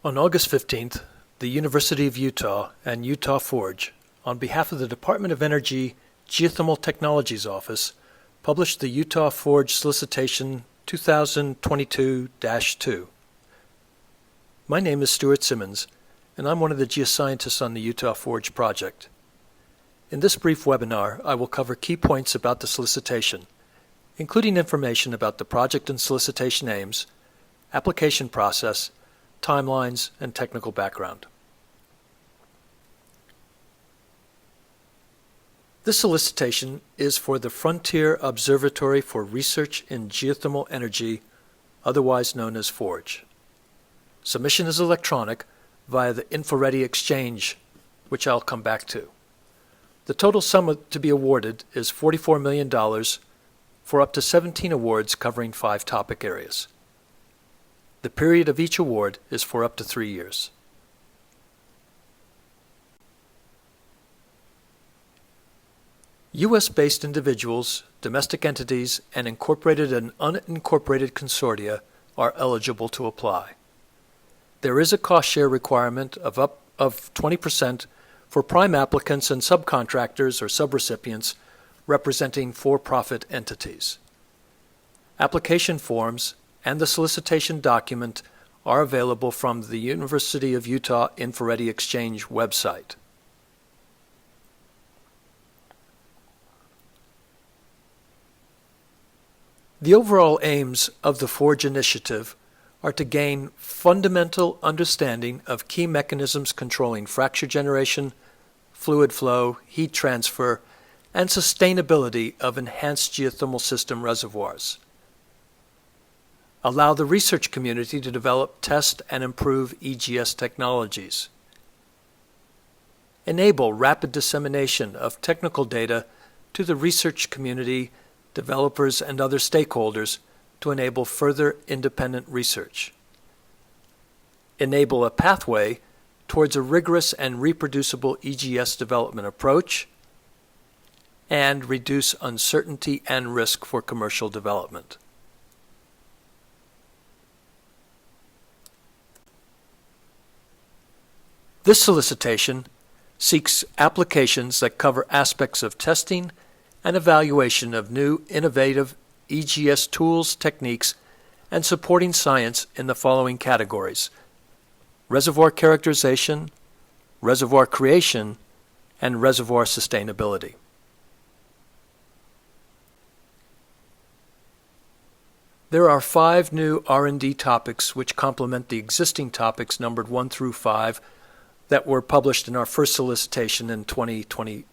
On August 15th, the University of Utah and Utah Forge, on behalf of the Department of Energy Geothermal Technologies Office, published the Utah Forge Solicitation 2022-2. My name is Stuart Simmons, and I'm one of the geoscientists on the Utah Forge project. In this brief webinar, I will cover key points about the solicitation, including information about the project and solicitation aims, application process, timelines, and technical background. This solicitation is for the Frontier Observatory for Research in Geothermal Energy, otherwise known as FORGE. Submission is electronic via the InfoReady Exchange, which I'll come back to. The total sum to be awarded is $44 million for up to 17 awards covering 5 topic areas. The period of each award is for up to 3 years. U.S.-based individuals, domestic entities, and incorporated and unincorporated consortia are eligible to apply. There is a cost share requirement of 20% for prime applicants and subcontractors or subrecipients representing for-profit entities. Application forms and the solicitation document are available from the University of Utah InfoReady Exchange website. The overall aims of the FORGE initiative are to gain fundamental understanding of key mechanisms controlling fracture generation, fluid flow, heat transfer, and sustainability of enhanced geothermal system reservoirs. Allow the research community to develop, test, and improve EGS technologies. Enable rapid dissemination of technical data to the research community, developers, and other stakeholders to enable further independent research. Enable a pathway towards a rigorous and reproducible EGS development approach, and reduce uncertainty and risk for commercial development. This solicitation seeks applications that cover aspects of testing and evaluation of new innovative EGS tools, techniques, and supporting science in the following categories: reservoir characterization, reservoir creation, and reservoir sustainability. There are 5 new R&D topics which complement the existing topics numbered 1 through 5 that were published in our first solicitation in 2020.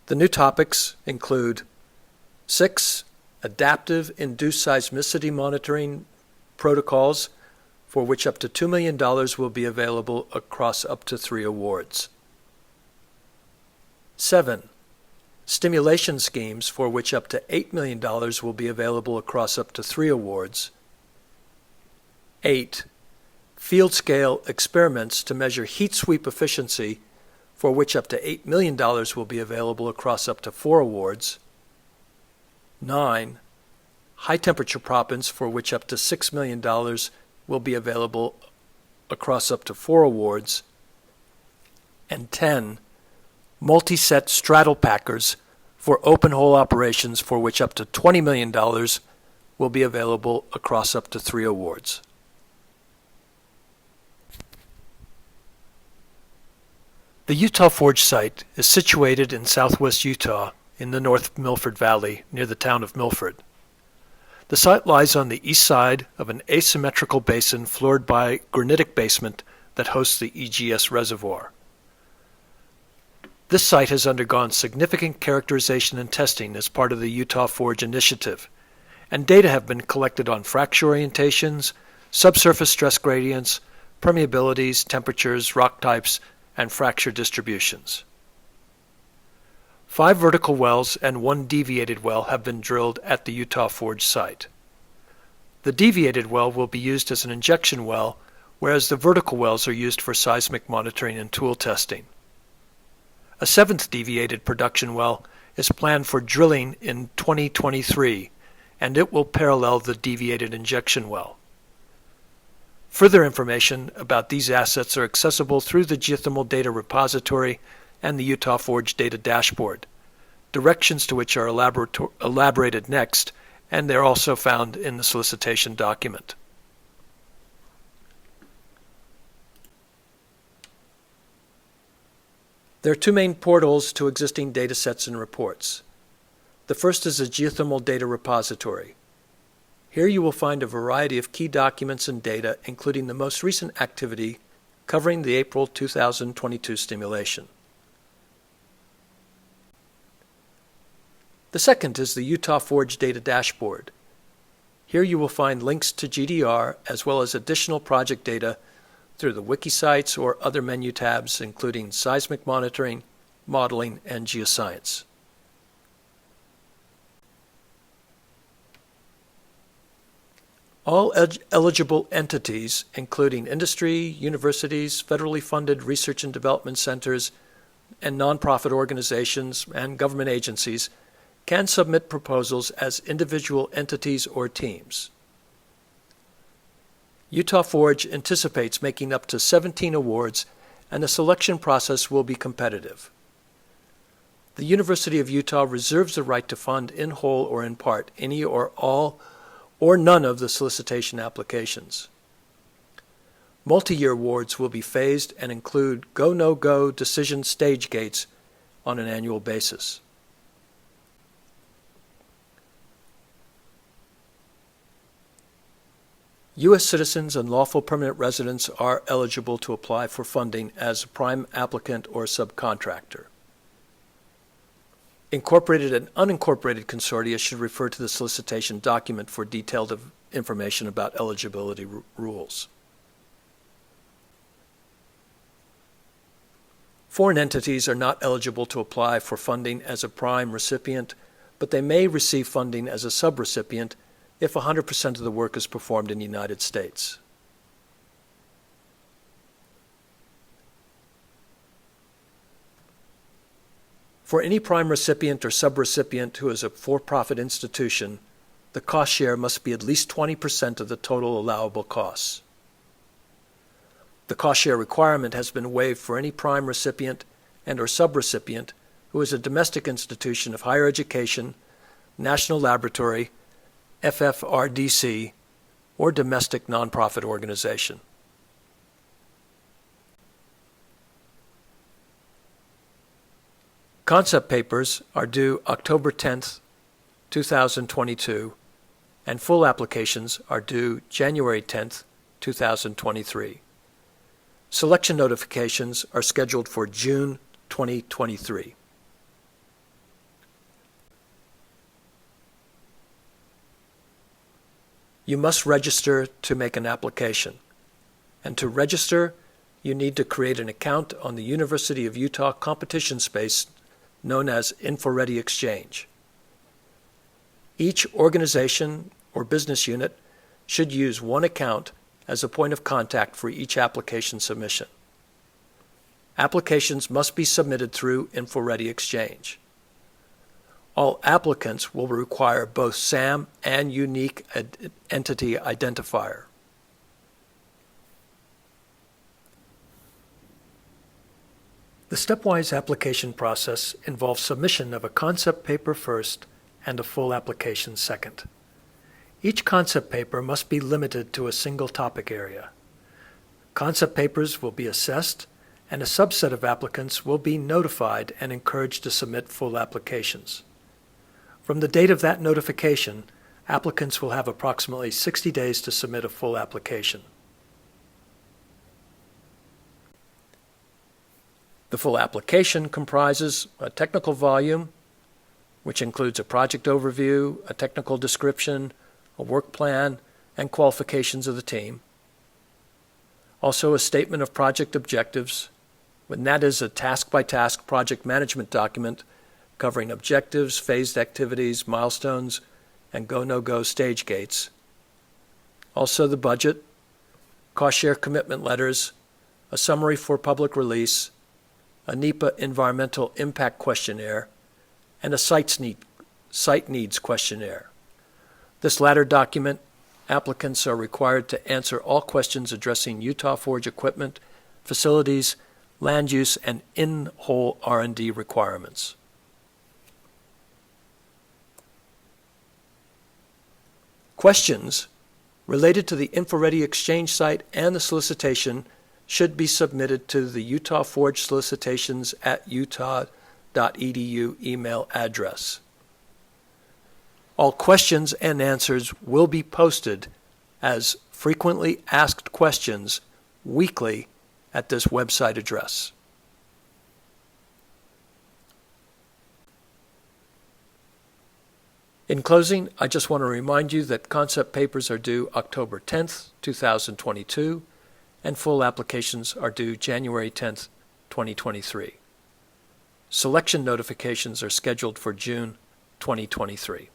The new topics include 6 adaptive induced seismicity monitoring protocols, for which up to $2 million will be available across up to 3 awards. 7 stimulation schemes, for which up to $8 million will be available across up to 3 awards. 8 field-scale experiments to measure heat sweep efficiency, for which up to $8 million will be available across up to 4 awards. 9 high-temperature proppants, for which up to $6 million will be available across up to 4 awards. And 10 multi-set straddle packers for open-hole operations, for which up to $20 million will be available across up to 3 awards. The Utah Forge site is situated in southwest Utah in the North Milford Valley near the town of Milford. The site lies on the east side of an asymmetrical basin floored by granitic basement that hosts the EGS reservoir. This site has undergone significant characterization and testing as part of the Utah Forge initiative, and data have been collected on fracture orientations, subsurface stress gradients, permeabilities, temperatures, rock types, and fracture distributions. 5 vertical wells and 1 deviated well have been drilled at the Utah Forge site. The deviated well will be used as an injection well, whereas the vertical wells are used for seismic monitoring and tool testing. A 7th deviated production well is planned for drilling in 2023, and it will parallel the deviated injection well. Further information about these assets are accessible through the Geothermal Data Repository and the Utah Forge Data Dashboard, directions to which are elaborated next, and they're also found in the solicitation document. There are two main portals to existing datasets and reports. The first is the Geothermal Data Repository. Here you will find a variety of key documents and data, including the most recent activity covering the April 2022 stimulation. The second is the Utah Forge Data Dashboard. Here you will find links to GDR as well as additional project data through the wiki sites or other menu tabs, including seismic monitoring, modeling, and geoscience. All eligible entities, including industry, universities, federally funded research and development centers, and nonprofit organizations and government agencies, can submit proposals as individual entities or teams. Utah Forge anticipates making up to 17 awards, and the selection process will be competitive. The University of Utah reserves the right to fund in whole or in part any or all or none of the solicitation applications. Multi-year awards will be phased and include go-no-go decision stage gates on an annual basis. U.S. citizens and lawful permanent residents are eligible to apply for funding as a prime applicant or subcontractor. Incorporated and unincorporated consortia should refer to the solicitation document for detailed information about eligibility rules. Foreign entities are not eligible to apply for funding as a prime recipient, but they may receive funding as a subrecipient if 100% of the work is performed in the United States. For any prime recipient or subrecipient who is a for-profit institution, the cost share must be at least 20% of the total allowable costs. The cost share requirement has been waived for any prime recipient and or subrecipient who is a domestic institution of higher education, national laboratory, FFRDC, or domestic nonprofit organization. Concept papers are due October 10th, 2022, and full applications are due January 10th, 2023. Selection notifications are scheduled for June 2023. You must register to make an application. And to register, you need to create an account on the University of Utah competition space known as InfoReady Exchange. Each organization or business unit should use one account as a point of contact for each application submission. Applications must be submitted through InfoReady Exchange. All applicants will require both SAM and unique entity identifier. The stepwise application process involves submission of a concept paper first and a full application second. Each concept paper must be limited to a single topic area. Concept papers will be assessed, and a subset of applicants will be notified and encouraged to submit full applications. From the date of that notification, applicants will have approximately 60 days to submit a full application. The full application comprises a technical volume, which includes a project overview, a technical description, a work plan, and qualifications of the team. Also a statement of project objectives, and that is a task-by-task project management document covering objectives, phased activities, milestones, and go-no-go stage gates. Also the budget, cost share commitment letters, a summary for public release, a NEPA environmental impact questionnaire, and a site needs questionnaire. This latter document applicants are required to answer all questions addressing Utah Forge equipment, facilities, land use, and in-hole R&D requirements. Questions related to the InfoReady Exchange site and the solicitation should be submitted to the Utah Forge Solicitations at utah.edu email address. All questions and answers will be posted as frequently asked questions weekly at this website address. In closing, I just want to remind you that concept papers are due October 10th, 2022, and full applications are due January 10th, 2023. Selection notifications are scheduled for June 2023.